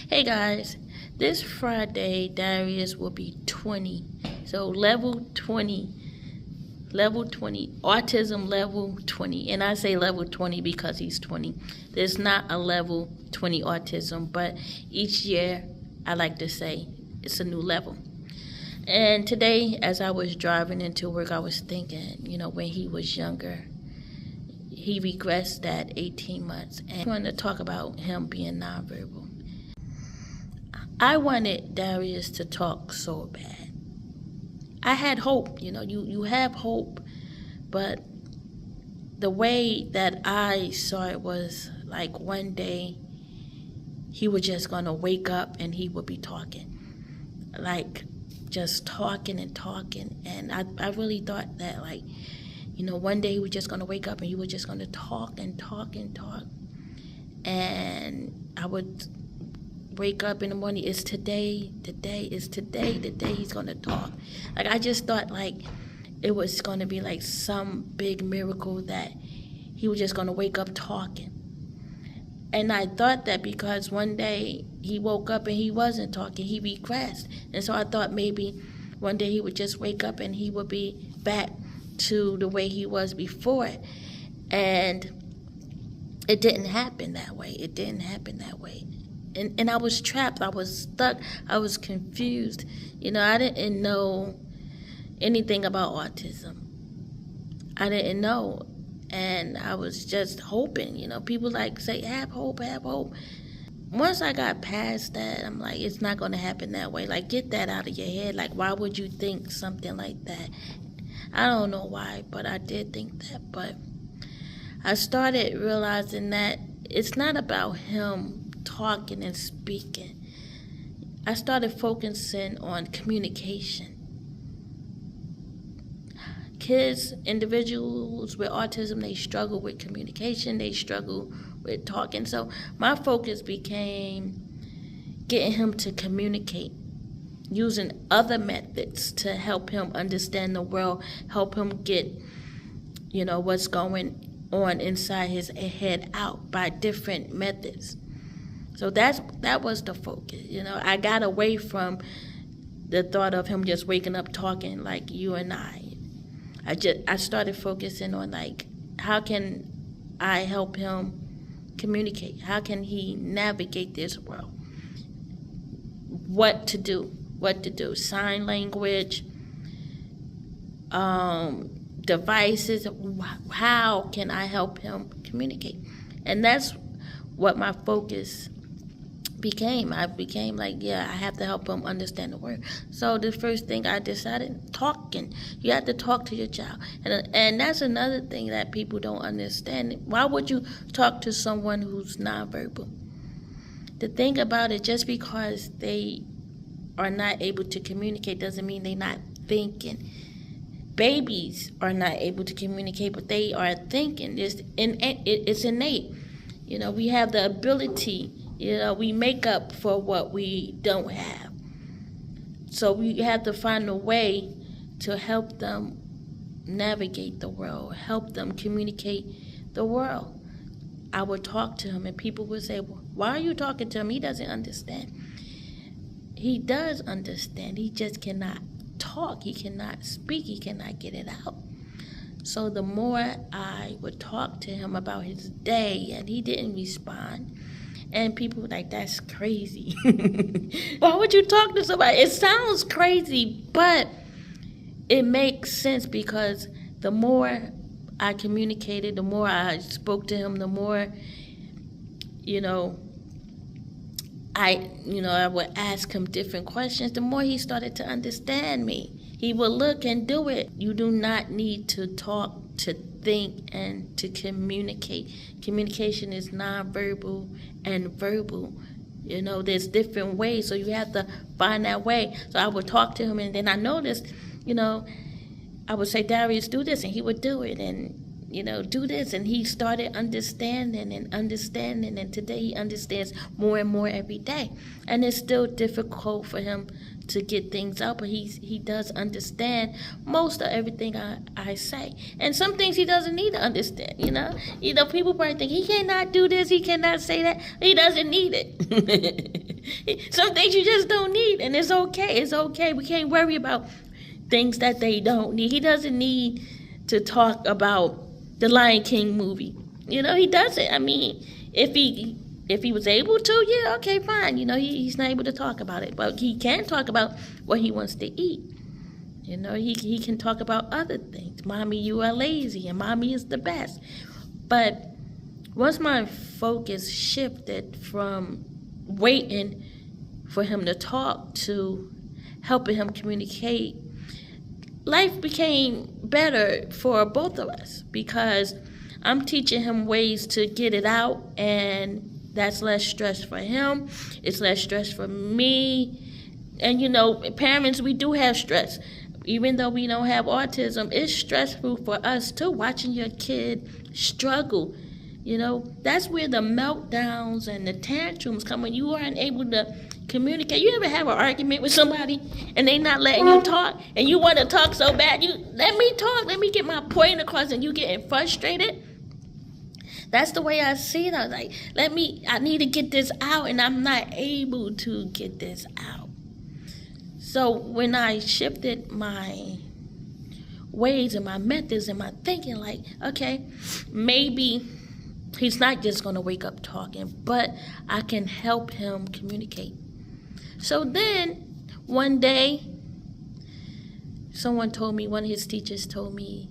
Hey guys, this Friday Darius will be 20. So level 20, autism level 20. And I say level 20 because he's 20. There's not a level 20 autism, but each year I like to say it's a new level. And today, as I was driving into work, I was thinking, when he was younger, he regressed at 18 months. And I wanted to talk about him being nonverbal. I wanted Darius to talk so bad. I had hope, you have hope, but the way that I saw it was like one day he was just going to wake up and he would be talking. Like, just talking and talking. And I really thought that, one day he was just going to wake up and he was just going to talk and talk and talk. And I would wake up in the morning, it's today he's going to talk. Like, I just thought, it was going to be like some big miracle that he was just going to wake up talking. And I thought that because one day he woke up and he wasn't talking, he regressed. And so I thought maybe one day he would just wake up and he would be back to the way he was before. And it didn't happen that way. And I was trapped. I was stuck. I was confused. I didn't know anything about autism. I didn't know. And I was just hoping, people say, have hope. Once I got past that, I'm like, it's not going to happen that way. Get that out of your head. Why would you think something like that? I don't know why, but I did think that. But I started realizing that it's not about him talking and speaking. I started focusing on communication. Kids, individuals with autism, they struggle with communication, they struggle with talking. So my focus became getting him to communicate, using other methods to help him understand the world, help him get, what's going on inside his head out by different methods. So that was the focus. I got away from the thought of him just waking up talking like you and I. I started focusing on how can I help him communicate? How can he navigate this world? What to do? Sign language, devices. How can I help him communicate? And that's what my focus became. I became I have to help him understand the word. So the first thing I decided, talking. You have to talk to your child. And that's another thing that people don't understand. Why would you talk to someone who's nonverbal? The thing about it, just because they are not able to communicate doesn't mean they're not thinking. Babies are not able to communicate, but they are thinking. It's innate. We have the ability. We make up for what we don't have. So we have to find a way to help them navigate the world, help them communicate the world. I would talk to him and people would say, well, why are you talking to him? He doesn't understand. He does understand. He just cannot talk. He cannot speak. He cannot get it out. So the more I would talk to him about his day and he didn't respond, and people were like, that's crazy. Why would you talk to somebody? It sounds crazy, but it makes sense because the more I communicated, the more I spoke to him, the more, I would ask him different questions, the more he started to understand me. He would look and do it. You do not need to talk to think and to communicate. Communication is nonverbal and verbal. There's different ways, so you have to find that way. So I would talk to him, and then I noticed, I would say, Darius, do this, and he would do it, and do this, and he started understanding, and today he understands more and more every day. And it's still difficult for him to get things out, but he does understand most of everything I say. And some things he doesn't need to understand, people probably think he cannot do this, he cannot say that. He doesn't need it. Some things you just don't need, and it's okay. It's okay. We can't worry about things that they don't need. He doesn't need to talk about the Lion King movie. He doesn't. I mean, if he was able to, yeah, okay, fine. He's not able to talk about it, but he can talk about what he wants to eat. He can talk about other things. Mommy, you are lazy, and mommy is the best. But once my focus shifted from waiting for him to talk to helping him communicate, life became better for both of us because I'm teaching him ways to get it out, and that's less stress for him. It's less stress for me. And, parents, we do have stress. Even though we don't have autism, it's stressful for us, too, watching your kid struggle. That's where the meltdowns and the tantrums come when you aren't able to communicate. You ever have an argument with somebody and they not letting you talk and you want to talk so bad? You let me talk, let me get my point across, and you getting frustrated. That's the way I see it. I was like, I need to get this out, and I'm not able to get this out. So when I shifted my ways and my methods and my thinking, like, okay, maybe he's not just going to wake up talking, but I can help him communicate. So then one day, one of his teachers told me,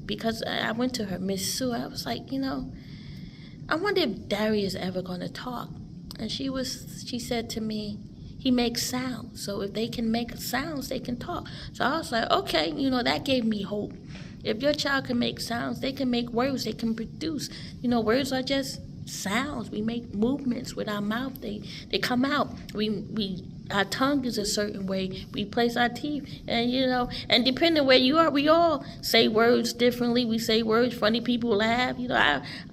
because I went to her, Miss Sue, I was like, I wonder if Darius is ever going to talk. And she said to me, he makes sounds. So if they can make sounds, they can talk. So I was like, okay, that gave me hope. If your child can make sounds, they can make words, they can produce. Words are just sounds. We make movements with our mouth. They come out. Our tongue is a certain way. We place our teeth, and and depending where you are, we all say words differently. We say words. Funny people laugh.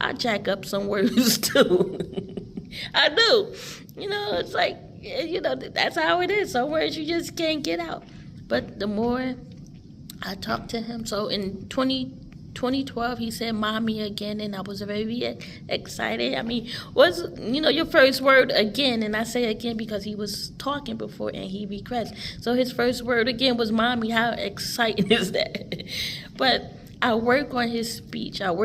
I jack up some words too. I do. It's like that's how it is. Some words you just can't get out. But the more I talked to him, so in 2012, he said mommy again, and I was very excited. I mean, what's your first word again? And I say again because he was talking before and he regrets. So his first word again was mommy. How exciting is that? But I work on his speech. And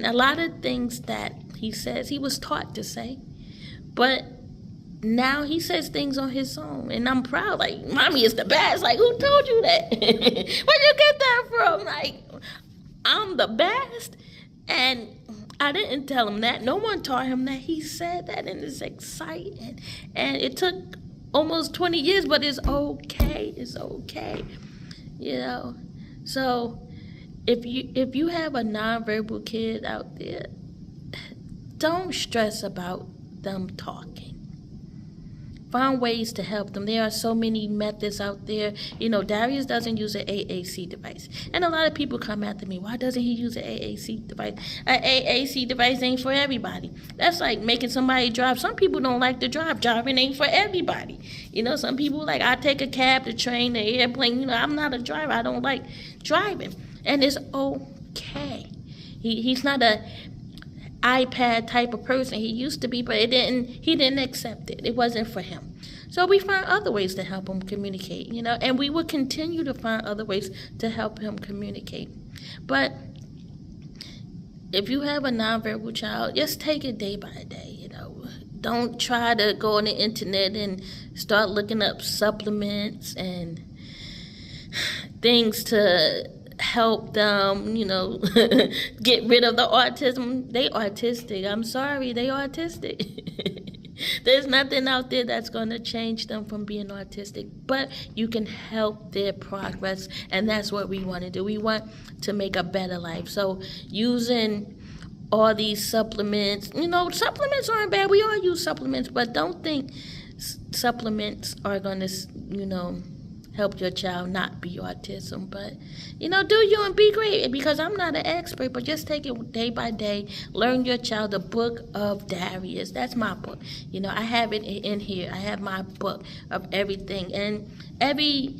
a lot of things that he says, he was taught to say. But now he says things on his own, and I'm proud. Like, mommy is the best. Like, who told you that? Where'd you get that from? Like, I'm the best. And I didn't tell him that. No one taught him that. He said that, and it's exciting. And it took almost 20 years, but it's okay. It's okay. So if you have a nonverbal kid out there, don't stress about them talking. Find ways to help them. There are so many methods out there. Darius doesn't use an AAC device. And a lot of people come after me, why doesn't he use an AAC device? An AAC device ain't for everybody. That's like making somebody drive. Some people don't like to drive. Driving ain't for everybody. Some people like, I take a cab, the train, the airplane. I'm not a driver. I don't like driving. And it's okay. He's not a iPad type of person. He used to be, but he didn't accept it. It wasn't for him. So we find other ways to help him communicate, and we will continue to find other ways to help him communicate. But if you have a nonverbal child, just take it day by day, Don't try to go on the internet and start looking up supplements and things to help them, get rid of the autism. They autistic. I'm sorry, they autistic. There's nothing out there that's going to change them from being autistic, but you can help their progress, and that's what we want to do. We want to make a better life. So using all these supplements, supplements aren't bad. We all use supplements, but don't think supplements are going to, help your child not be autism. But do you and be great, because I'm not an expert, but just take it day by day. Learn your child. The book of Darius, that's my book. I have it in here. I have my book of everything, and every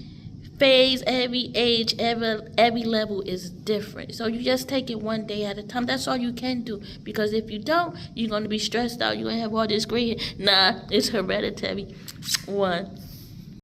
phase, every age, every level is different. So you just take it one day at a time. That's all you can do. Because if you don't, you're going to be stressed out. You're going to have all this gray hair. Nah, it's hereditary. 1.